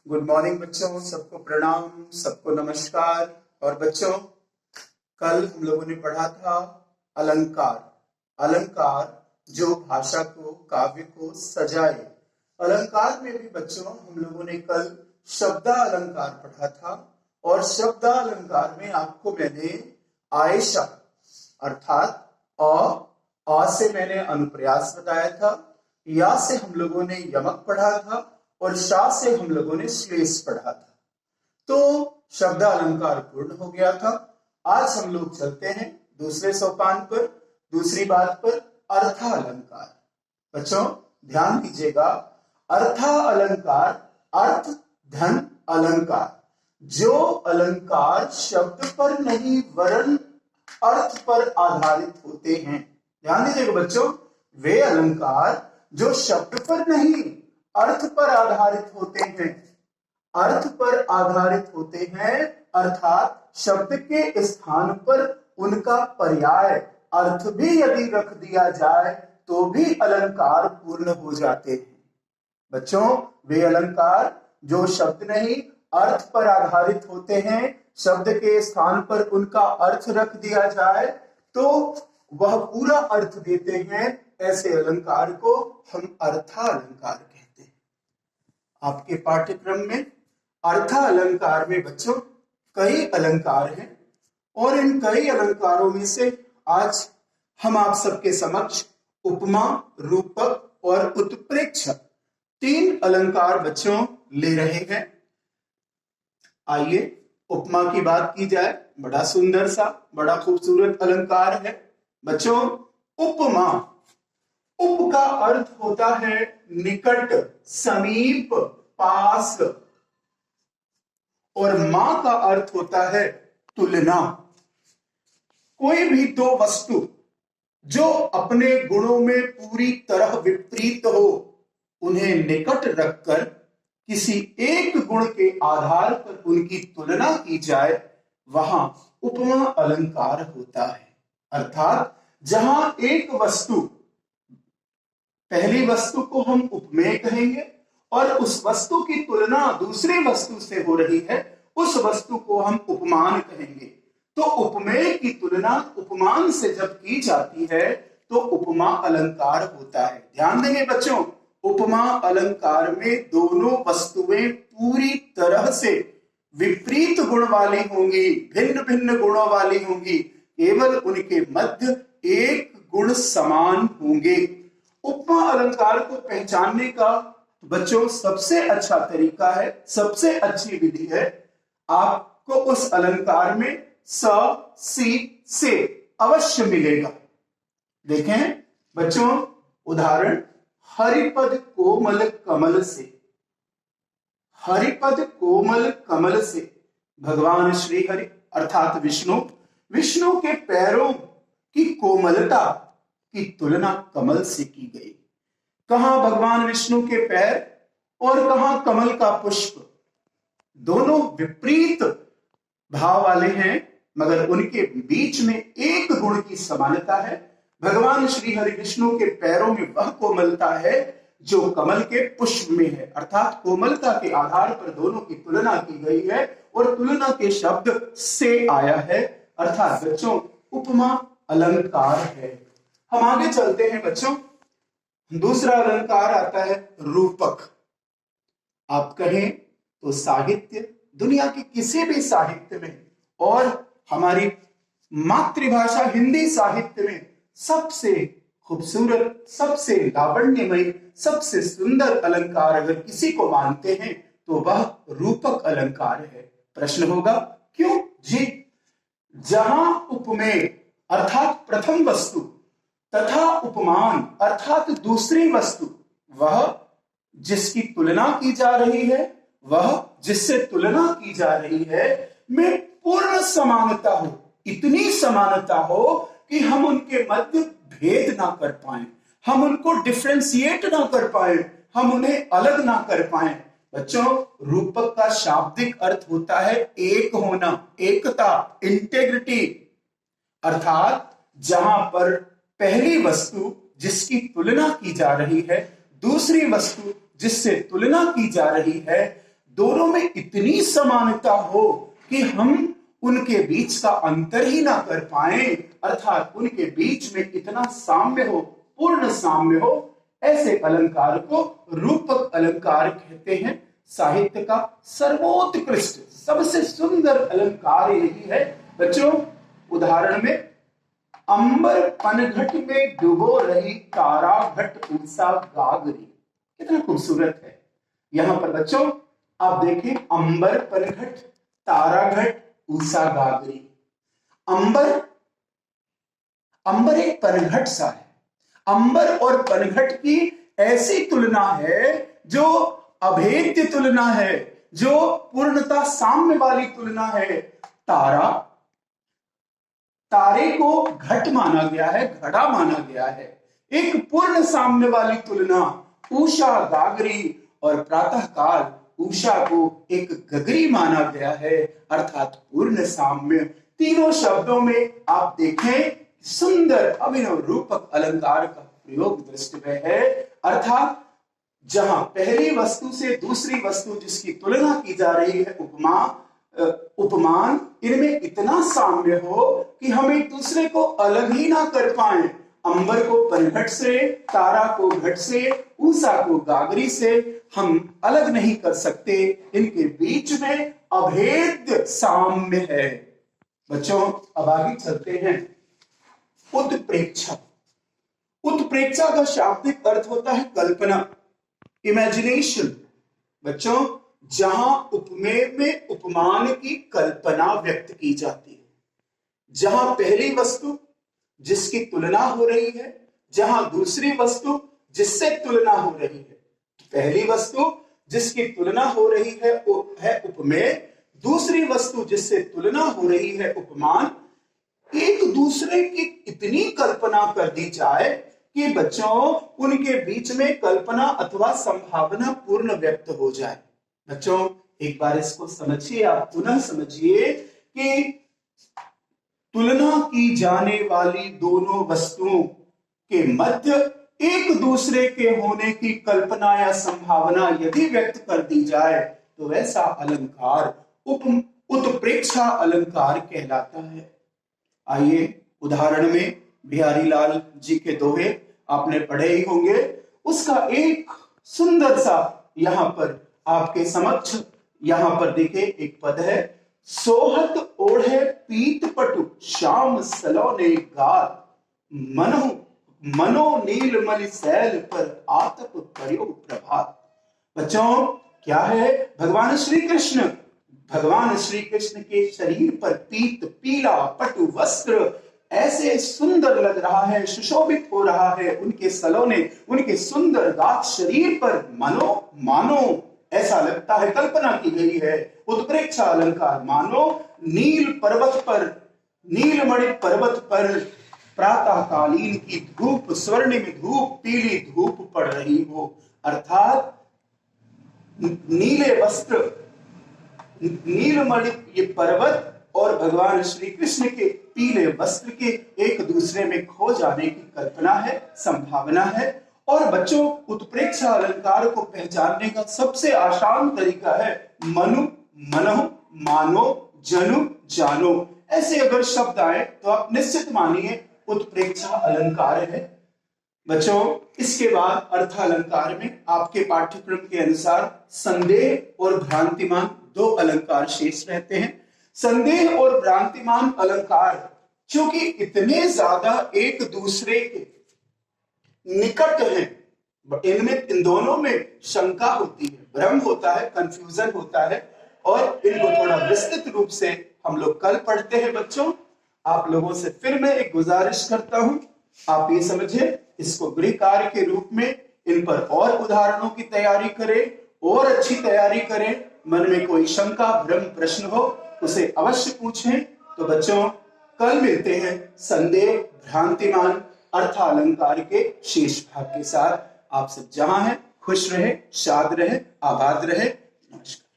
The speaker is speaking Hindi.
गुड मॉर्निंग बच्चों, सबको प्रणाम, सबको नमस्कार। और बच्चों, कल हम लोगों ने पढ़ा था अलंकार। अलंकार जो भाषा को, काव्य को सजाए। अलंकार में भी बच्चों हम लोगों ने कल शब्दालंकार पढ़ा था। और शब्दालंकार में आपको मैंने आयशा अर्थात अ से मैंने अनुप्रास बताया था, या से हम लोगों ने यमक पढ़ा था और शाह से हम लोगों ने श्लेष पढ़ा था। तो शब्द अलंकार पूर्ण हो गया था। आज हम लोग चलते हैं दूसरे सोपान पर, दूसरी बात पर, अर्थालंकार। बच्चों ध्यान दीजिएगा, अर्थालंकार अर्थ धन अलंकार। जो अलंकार शब्द पर नहीं वरन अर्थ पर आधारित होते हैं। ध्यान दीजिएगा बच्चों, वे अलंकार जो शब्द पर नहीं अर्थ पर आधारित होते हैं। अर्थ पर आधारित होते हैं अर्थात शब्द के स्थान पर उनका पर्याय अर्थ भी यदि रख दिया जाए तो भी अलंकार पूर्ण हो जाते हैं। बच्चों वे अलंकार जो शब्द नहीं अर्थ पर आधारित होते हैं, शब्द के स्थान पर उनका अर्थ रख दिया जाए तो वह पूरा अर्थ देते हैं, ऐसे अलंकार को हम अर्थालंकार कहते हैं। आपके पाठ्यक्रम में अर्थालंकार में बच्चों कई अलंकार हैं और इन कई अलंकारों में से आज हम आप सबके समक्ष उपमा, रूपक और उत्प्रेक्ष तीन अलंकार बच्चों ले रहे हैं। आइए उपमा की बात की जाए। बड़ा सुंदर सा, बड़ा खूबसूरत अलंकार है बच्चों उपमा। उप का अर्थ होता है निकट, समीप, पास, और मां का अर्थ होता है तुलना। कोई भी दो वस्तु जो अपने गुणों में पूरी तरह विपरीत हो, उन्हें निकट रखकर किसी एक गुण के आधार पर उनकी तुलना की जाए, वहां उपमा अलंकार होता है। अर्थात जहां एक वस्तु, पहली वस्तु को हम उपमेय कहेंगे और उस वस्तु की तुलना दूसरी वस्तु से हो रही है, उस वस्तु को हम उपमान कहेंगे। तो उपमेय की तुलना उपमान से जब की जाती है तो उपमा अलंकार होता है। ध्यान देंगे बच्चों, उपमा अलंकार में दोनों वस्तुएं पूरी तरह से विपरीत गुण वाली होंगी, भिन्न भिन्न गुणों वाली होंगी, केवल उनके मध्य एक गुण समान होंगे। उपमा अलंकार को पहचानने का बच्चों सबसे अच्छा तरीका है, सबसे अच्छी विधि है, आपको उस अलंकार में स, सी, से अवश्य मिलेगा। देखें बच्चों उदाहरण, हरिपद कोमल कमल से। हरिपद कोमल कमल से भगवान श्री हरि अर्थात विष्णु, विष्णु के पैरों की कोमलता की तुलना कमल से की गई। कहां भगवान विष्णु के पैर और कहां कमल का पुष्प, दोनों विपरीत भाव वाले हैं, मगर उनके बीच में एक गुण की समानता है। भगवान श्री हरि विष्णु के पैरों में वह कोमलता है जो कमल के पुष्प में है। अर्थात कोमलता के आधार पर दोनों की तुलना की गई है और तुलना के शब्द से आया है, अर्थात बच्चों उपमा अलंकार है। हम आगे चलते हैं बच्चों, दूसरा अलंकार आता है रूपक। आप कहें तो साहित्य, दुनिया के किसी भी साहित्य में और हमारी मातृभाषा हिंदी साहित्य में सबसे खूबसूरत, सबसे लावण्यमय, सबसे सुंदर अलंकार अगर किसी को मानते हैं तो वह रूपक अलंकार है। प्रश्न होगा क्यों? जी, जहां उपमेय अर्थात प्रथम वस्तु तथा उपमान अर्थात दूसरी वस्तु, वह जिसकी तुलना की जा रही है, वह जिससे तुलना की जा रही है, में पूर्ण समानता हो, इतनी समानता हो कि हम उनके मध्य भेद ना कर पाए, हम उनको डिफरेंशिएट ना कर पाए, हम उन्हें अलग ना कर पाए। बच्चों रूपक का शाब्दिक अर्थ होता है एक होना, एकता, इंटेग्रिटी। अर्थात जहां पर पहली वस्तु जिसकी तुलना की जा रही है, दूसरी वस्तु जिससे तुलना की जा रही है, दोनों में इतनी समानता हो कि हम उनके बीच का अंतर ही ना कर पाए, अर्थात उनके बीच में इतना साम्य हो, पूर्ण साम्य हो, ऐसे अलंकार को रूपक अलंकार कहते हैं। साहित्य का सर्वोत्कृष्ट सबसे सुंदर अलंकार यही है बच्चों। उदाहरण में, अंबर पनघट में डुबो रही तारा घट उषा गागरी, कितना खूबसूरत है। यहां पर बच्चों आप देखें, अंबर पनघट, तारा घट, उषा गागरी। अंबर, अंबर एक पनघट सा है। अंबर और पनघट की ऐसी तुलना है जो अभेद्य तुलना है, जो पूर्णता साम्य वाली तुलना है। तारा, तारे को घट माना गया है, घड़ा माना गया है, एक पूर्ण साम्य वाली तुलना। उषा गागरी, और प्रातः काल उषा को एक गगरी माना गया है, अर्थात पूर्ण साम्य। तीनों शब्दों में आप देखें सुंदर अभिनव रूपक अलंकार का प्रयोग दृष्टि में है, अर्थात जहां पहली वस्तु से दूसरी वस्तु जिसकी तुलना की जा रही है, उपमा उपमान, इनमें इतना साम्य हो कि हम एक दूसरे को अलग ही ना कर पाए। अंबर को पनघट से, तारा को घट से, उषा को गागरी से हम अलग नहीं कर सकते, इनके बीच में अभेद्य साम्य है। बच्चों अब आगे चलते हैं। उत्प्रेक्षा, उत्प्रेक्षा का शाब्दिक अर्थ होता है कल्पना, इमेजिनेशन। बच्चों जहां उपमेय में उपमान की कल्पना व्यक्त की जाती है, जहां पहली वस्तु जिसकी तुलना हो रही है, जहां दूसरी वस्तु जिससे तुलना हो रही है। पहली वस्तु जिसकी तुलना हो रही है वो है उपमेय, दूसरी वस्तु जिससे तुलना हो रही है उपमान। एक दूसरे की इतनी कल्पना कर दी जाए कि बच्चों उनके बीच में कल्पना अथवा संभावना पूर्ण व्यक्त हो जाए। बच्चों एक बार इसको समझिए, आप पुनः समझिए कि तुलना की जाने वाली दोनों वस्तुओं के मध्य एक दूसरे के होने की कल्पना या संभावना यदि व्यक्त कर दी जाए तो ऐसा अलंकार उत्प्रेक्षा अलंकार कहलाता है। आइए उदाहरण में बिहारी लाल जी के दोहे आपने पढ़े ही होंगे, उसका एक सुंदर सा यहां पर आपके समक्ष यहां पर देखे एक पद है। सोहत ओढ़े पीत पटु श्याम सलोने गात, मनो मनो नीलमणि सैल पर आतप पर्यो प्रभात। बच्चों क्या है, भगवान श्री कृष्ण, भगवान श्री कृष्ण के शरीर पर पीत पीला पटु वस्त्र ऐसे सुंदर लग रहा है, सुशोभित हो रहा है उनके सलोने, उनके सुंदर गात शरीर पर मानो मानो ऐसा लगता है, कल्पना की गई है। उत्प्रेक्षा अलंकार, मानो नील पर्वत पर, नीलमणि पर्वत पर प्रातःकालीन की धूप, स्वर्णिम धूप, पीली धूप पड़ रही हो, अर्थात नीले वस्त्र, नीलमणि ये पर्वत और भगवान श्री कृष्ण के पीले वस्त्र के एक दूसरे में खो जाने की कल्पना है, संभावना है। और बच्चों उत्प्रेक्षा अलंकार को पहचानने का सबसे आसान तरीका है मनु, मनहु, मानो, जनु, जानो। ऐसे अगर शब्द आए तो आप निश्चित मानिए उत्प्रेक्षा अलंकार है। बच्चों इसके बाद अर्थालंकार में आपके पाठ्यक्रम के अनुसार संदेह और भ्रांतिमान दो अलंकार शेष रहते हैं। संदेह और भ्रांतिमान अलंकार क्योंकि इतने ज्यादा एक दूसरे के निकट हैं, इनमें इन दोनों में शंका होती है, भ्रम होता है, कंफ्यूजन होता है, और इनको थोड़ा विस्तृत रूप से हम लोग कल पढ़ते हैं। बच्चों आप लोगों से फिर मैं एक गुजारिश करता हूं, आप ये समझे इसको गृह कार्य के रूप में इन पर और उदाहरणों की तैयारी करें और अच्छी तैयारी करें। मन में कोई शंका भ्रम प्रश्न हो उसे अवश्य पूछें। तो बच्चों कल मिलते हैं संदेह भ्रांतिमान अर्थालंकार के शेष भाग के साथ। आप सब जहां हैं खुश रहे, शाद रहे, आबाद रहे। नमस्कार।